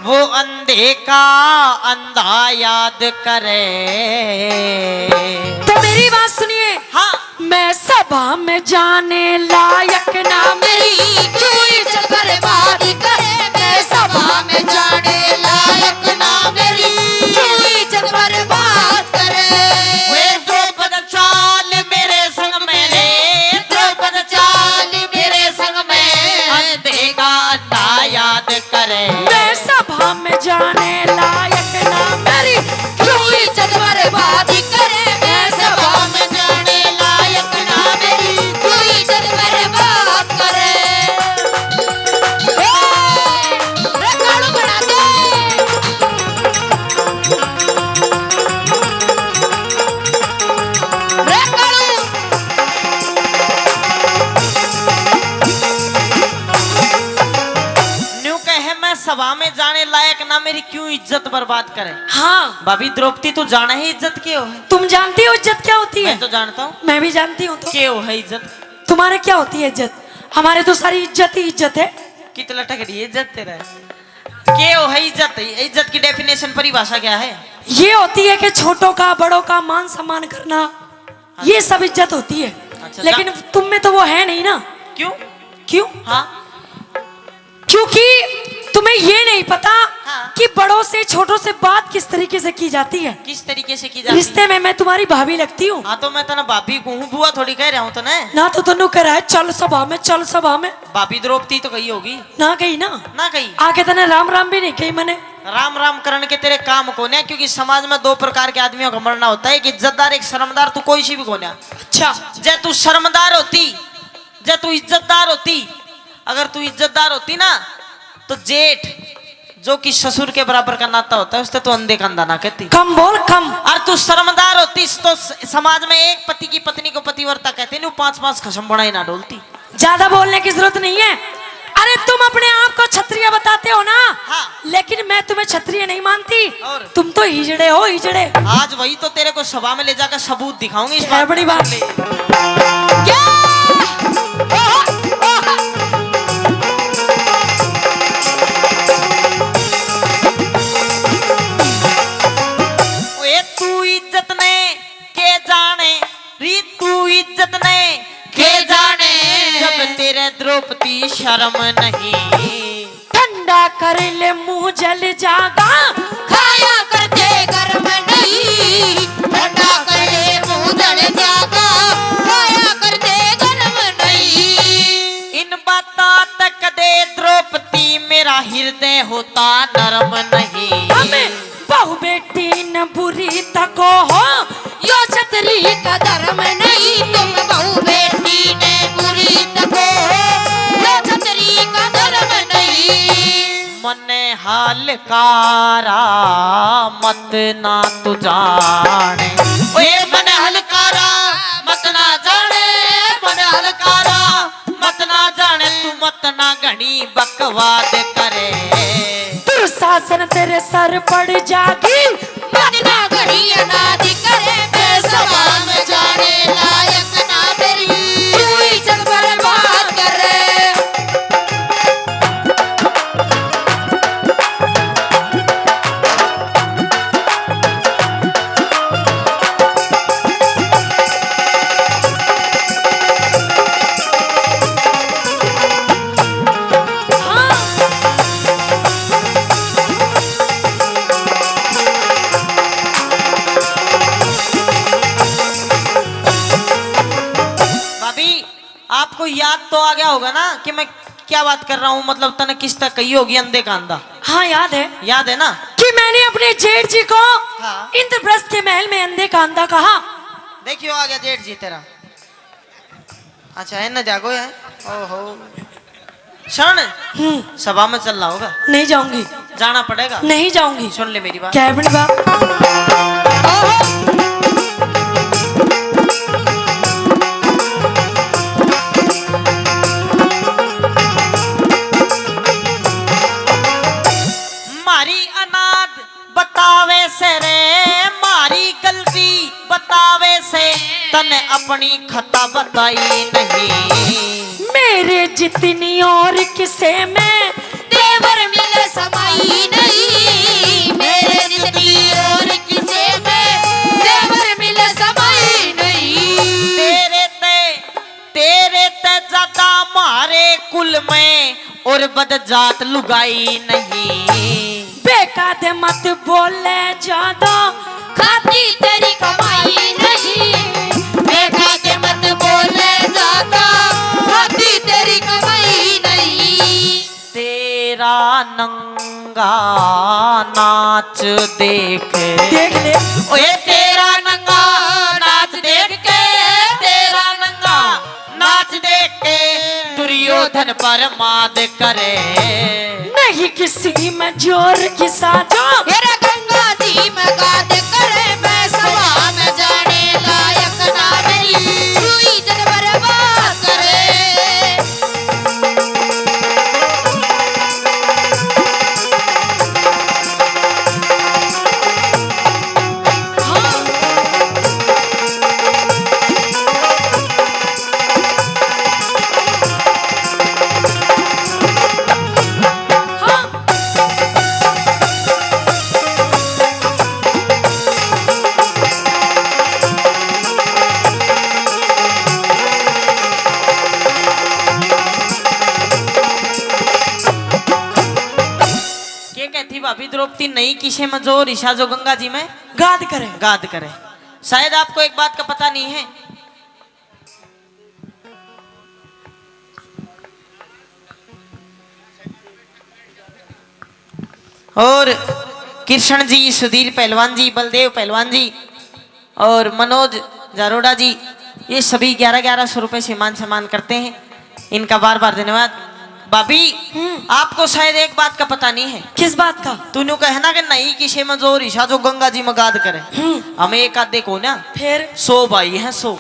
वो अंधे का अंधा याद करे। तो मेरी बात सुनिए। हाँ। मैं सभा में जाने लायक ना मेरी क्यों इज्जत बर्बाद करे। मैं सभा में जाने लायक ना मेरी क्यों इज्जत बर्बाद करे। वे द्रौपद चाल मेरे संग में रे, द्रौपद चाल मेरे संग में, अंधे का अंधा याद करे। मैं सभा में जाने लायक ना मेरी क्यों इज्जत बर्बाद करे। मैं सभा में जाने लायक ना मेरी क्यों इज्जत बर्बाद करे। रे कालू बना दे। रे कालू। न्यू कहे मैं सभा में जाने लायक ना मेरी क्यों इज्जत बर्बाद करे। हाँ, भाभी द्रौपदी तू जाना ही इज्जत क्यों है। तुम जानती हो इज्जत क्या होती है। मैं तो जानता हूँ मैं भी जानती हूँ। तो क्यों है इज्जत। तुम्हारे क्या होती है इज्जत। हमारे तो सारी इज्जत ही इज्जत है। कित लटक रही है इज्जत तेरा। क्यों है इज्जत। इज्जत की डेफिनेशन परिभाषा क्या है। ये होती है कि छोटों का बड़ों का मान सम्मान करना, ये सब इज्जत होती है। अच्छा, लेकिन तुम में तो वो है नहीं ना। क्यों। क्यों। हाँ। क्योंकि तुम्हें ये नहीं पता हाँ। कि बड़ों से छोटों से बात किस तरीके से की जाती है। किस तरीके से की जाती है। रिश्ते में मैं तुम्हारी भाभी लगती हूँ। हाँ तो मैं तो ना भाभी को हूँ, बुआ थोड़ी कह रहा हूँ तो ना तो तनु कह रहा है चल सभा में, चल सभा में। भाभी द्रौपदी तो कही होगी ना कही ना। ना कही। आके तने राम राम भी नहीं कही मैंने। राम राम करण के तेरे काम को ने, क्योंकि समाज में दो प्रकार के आदमियों का मरना होता है, एक इज्जतदार एक शर्मदार। तू कोई सी भी कोन्या। अच्छा, जे तू शर्मदार होती, जे तू इज्जतदार होती, अगर तू इज्जतदार होती ना तो जेठ जो कि ससुर के बराबर का नाता होता है उससे तो अंधे का अंधा ना कहती। कम बोल कम। और तू शर्मदार होती तो समाज में एक पति की पत्नी को पतिव्रता कहते नहीं, 5-5 खसम बनाई ना डोलती। ज्यादा बोलने की जरूरत नहीं है। अरे तुम अपने आप को क्षत्रिय बताते हो ना। हाँ। लेकिन मैं तुम्हें क्षत्रिय नहीं मानती। और? तुम तो हिजड़े हो हिजड़े। आज वही तो तेरे को सभा में ले जाकर सबूत दिखाऊंगी इस है बड़ी बात। क्या? ओए तू इज्जत ने के जाने री, तू इज्जत ने के जाने, जब तेरे द्रौपदी शर्म नहीं। ठंडा कर ले मुंह जल जागा, खाया करते गर्म नहीं। ठंडा कर ले मुंह जल जागा, खाया करते गर्म नहीं। इन बातों तक दे द्रौपदी मेरा हृदय होता नरम नहीं। हमें बहु बेटी न बुरी तको हो, यो छतरी का धर्म नहीं। तुम बहु बेटी ने बुरी तको हो, यो छतरी का धर्म नहीं। मने हलकारा मत ना तू जाने। ओए मन हलकारा मत ना जाने, मन हलकारा मत ना जाने, तू मत ना घनी बकवाद करे। दुर्शासन तेरे सर पड़ जागी, मन ना घड़ी अनादि करे। मैं सभा में जाने लायक ना मेरी क्यों इज्जत बर्बाद करे। आपको याद तो आ गया होगा ना कि मैं क्या बात कर रहा हूँ। मतलब तने किस तक कही होगी अंधे का अंधा। हाँ याद है। याद है ना कि मैंने अपने जेठ जी को हाँ। इंद्रप्रस्थ के महल में अंधे का अंधा कहा। देखियो आ गया जेठ जी तेरा। अच्छा है ना, जागो है। ओहो शरण सभा में चल रहा होगा। नहीं जाऊंगी। जाना पड़ेगा। नहीं जाऊंगी। सुन ले मेरी बात। क्या है बड़ी बात। मारी अनाद बतावे से रे, मारी गलती बतावे से, तने अपनी खता बताई नहीं। मेरे जितनी और किसे में देवर मिले समाई नहीं। कुल में और बद जात लुगाई नहीं। बेकाद मत बोले ज्यादा, खाती तेरी कमाई नहीं। बेकाद मत बोले ज्यादा, खाती तेरी कमाई नहीं। तेरा नंगा नाच देख देख ले ओए तेरा नंगा नाच देख के, तेरा नंगा नाच देख के दुर्योधन पर माद करे। नहीं किसी में जोर की साजो, मेरा गंगा जी में गाद करे। मैं सभा में जाने लायक ना मेरी, रुई जन बर्बाद करे। कहती भाभी द्रौपदी नहीं किसे में जो ऋषा जो गंगा जी में गाद करे। गाद करे। शायद आपको एक बात का पता नहीं है, और कृष्ण जी, सुधीर पहलवान जी, बलदेव पहलवान जी और मनोज जारोड़ा जी, ये सभी 1100 रुपए से मान सम्मान करते हैं। इनका बार बार धन्यवाद। भाभी आपको शायद एक बात का पता नहीं है। किस बात का? तूने कहना कि नहीं किसे में जो ऋषा जो गंगा जी में गाद करे। हमें एक आध देखो ना, फिर 100 भाई हैं, 100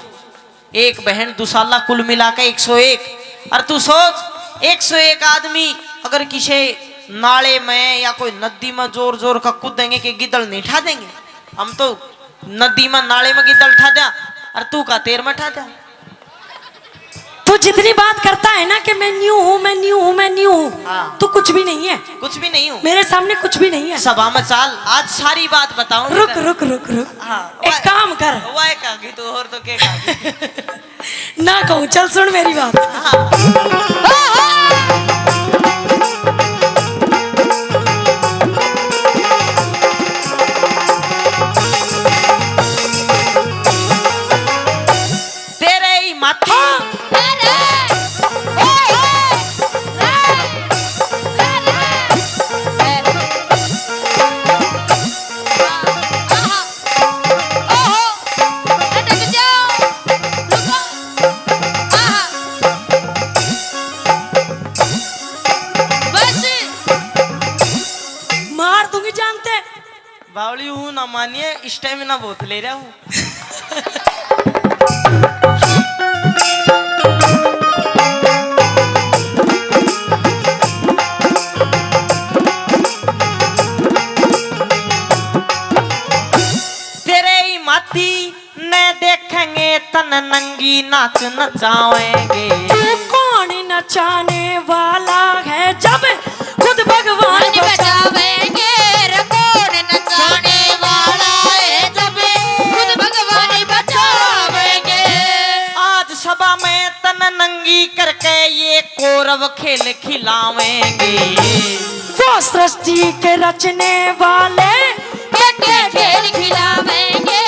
एक बहन दुसाला कुल मिला के 101। और तू सोच 101 आदमी अगर किसी नाले में या कोई नदी में जोर जोर का कूदेंगे कि गिदड़ नहीं ठा देंगे। हम तो नदी में नाले में गिदड़ ठा दिया और तू का तेर में ठा दिया। तू जितनी बात करता है ना कि मैं न्यू हूँ, मैं न्यू हूँ, मैं न्यू हूँ, हाँ। तू कुछ भी नहीं है। कुछ भी नहीं हूँ, मेरे सामने कुछ भी नहीं है। सभा में चाल, आज सारी बात बताऊं। रुक रुक रुक रुक, हाँ, एक काम कर। वाह कागी तो और तो के कागी ना कहूँ, चल सुन मेरी बात। तेरे ही माथे मार दूंगी जानते। बावली हूँ ना मानिए, स्टेमिना बहुत ले रहा हूँ। तेरे ही माथी ने देखेंगे तन नंगी नाच नचाएंगे। तू कौन नचाने वाला है जब खुद भगवान बचावेंगे। कौन नचाने वाला है जब खुद भगवान बचावेंगे। आज सभा में तन नंगी करके ये कौरव खेल खिलावेंगे। वो सृष्टि के रचने वाले के खेल खिलावेंगे।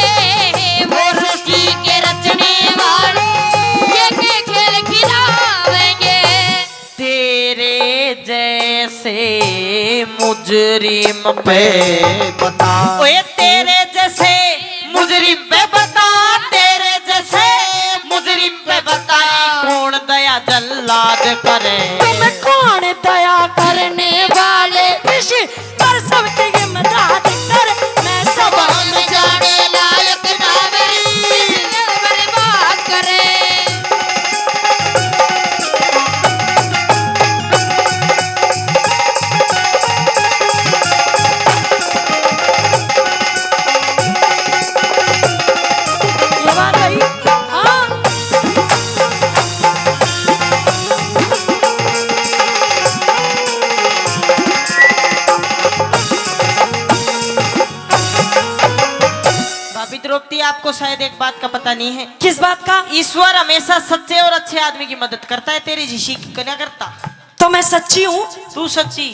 वो सृष्टि के रचने वाले के खेल खिलावेंगे। तेरे जैसे मुजरिम पे बता, ओए तेरे जैसे मुजरिम पे बता, तेरे जैसे मुजरिम पे बता कौन दया जल्लाद करे। तुम कौन दया करने वाले किसी पर सबके मदद कर। मैं सभा में जाने लायक ना मेरी, बर्बाद करे। ये बात भाई, हाँ। शायद एक बात का पता नहीं है। किस बात का? ईश्वर हमेशा सच्चे और अच्छे आदमी की मदद करता है, तेरी झिशी की क्या करता। तो मैं सच्ची हूँ। तू सच्ची?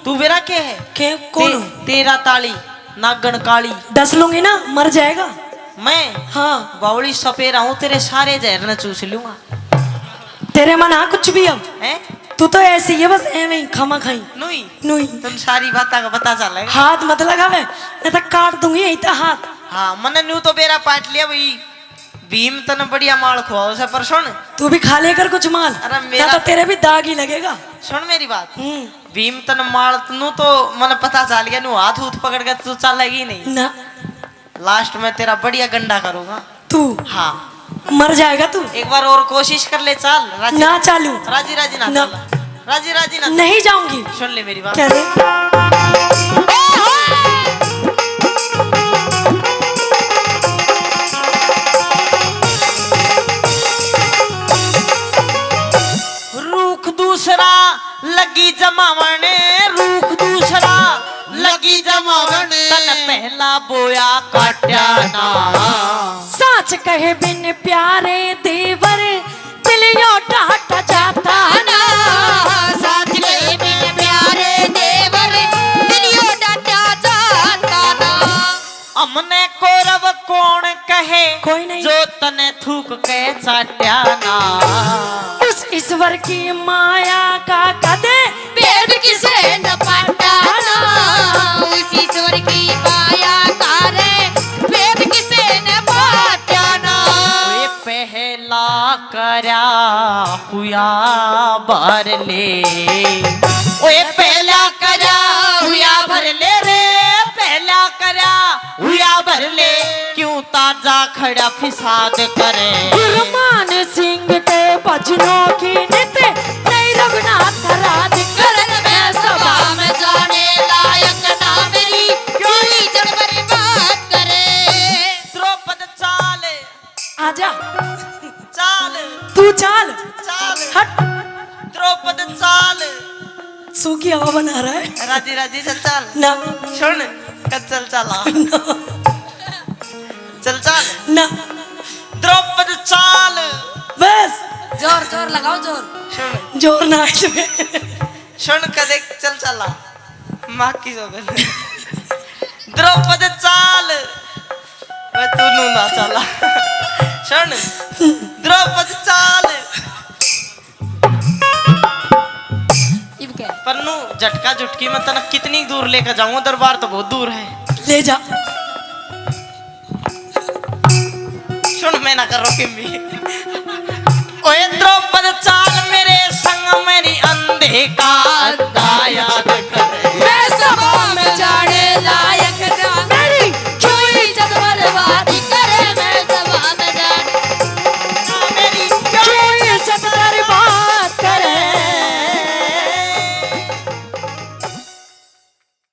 तू मेरा के है के कौन हूँ? तेरा ताली नागन काली 10 लूंगी ना, मर जाएगा। मैं हाँ बावली सपेरा हूँ, तेरे सारे जहर न चूस लूंगा। तेरे मन आ कुछ भी अब। हैं? तू तो ऐसी है बस एवं ही खामा खाई नुई नुई। तुम सारी बात का पता चलेगा। हाथ मत लगावे नहीं तो काट दूंगी यही तो हाथ। हाँ मन न्यू तो बेरा पाट लिया भाई। भीम तन बढ़िया माल खुआओ से पर सुन। तू भी खा लेकर कुछ माल। अरे मेरा ना तो तेरे भी दाग ही लगेगा। सुन मेरी बात। भीम तन माल नु तो मन पता चल गया, नु हाथ उठ पकड़ के तू चलेगी नहीं ना। लास्ट में तेरा बढ़िया गंडा करूंगा तू हाँ मर जाएगा तू। एक बार और कोशिश कर ले। चाल राजी ना चालू। राजी राजी ना ना। चल। राजी राजी ना नहीं जाऊंगी। सुन ले मेरी बात। क्या रे? रूख दूसरा लगी जमावन, रूख दूसरा लगी जमावन, तन पहला बोया काट्या ना। साच कहे बिन प्यारे देवर दिलियों डाटा जाता ना। साथ कहे बिन प्यारे देवर दिलियों डाटा जाता ना। हमने कौरव कौन कहे कोई नहीं। जो तने थूक के चाट्या ना। उस ईश्वर की माया का कदे वेद किसे न पाटा ना। उस ईश्वर की माया कारे वेद किसे न पाटा ना। वे पहला करा हुआ भर ले, ओए पहला करा हुआ भर ले रे, पहला करा हुआ भर ले, क्यों ताजा खड़ा फिसाद करे। गुरमान सिंह के भजनों की नित नहीं रघुनाथ राज करन में सभा में जाने लायक ना मेरी कोई जड़ बर्बाद करे। द्रौपद चाल आजा चाल तू चाल चाल हट। द्रौपद चाल। सूखी हवा बना रहा है। राजी राजी चल चाल ना सुन चल चला चल चाल ना द्रौपद चाल। बस जोर जोर लगाओ जोर। सुन जोर ना इसमें। सुन कदे चल चला माँ की सोबत द्रौपद चाल वे तू नू ना चला। सुन द्रौपद चाल। इब क्या पन्नू झटका झुटकी में तना कितनी दूर लेकर जाऊंगा, दरबार तो बहुत दूर है। ले जा। सुन मैं ना कर रोके भी। ओए द्रौपद चाल मेरे संग मेरी अंधे का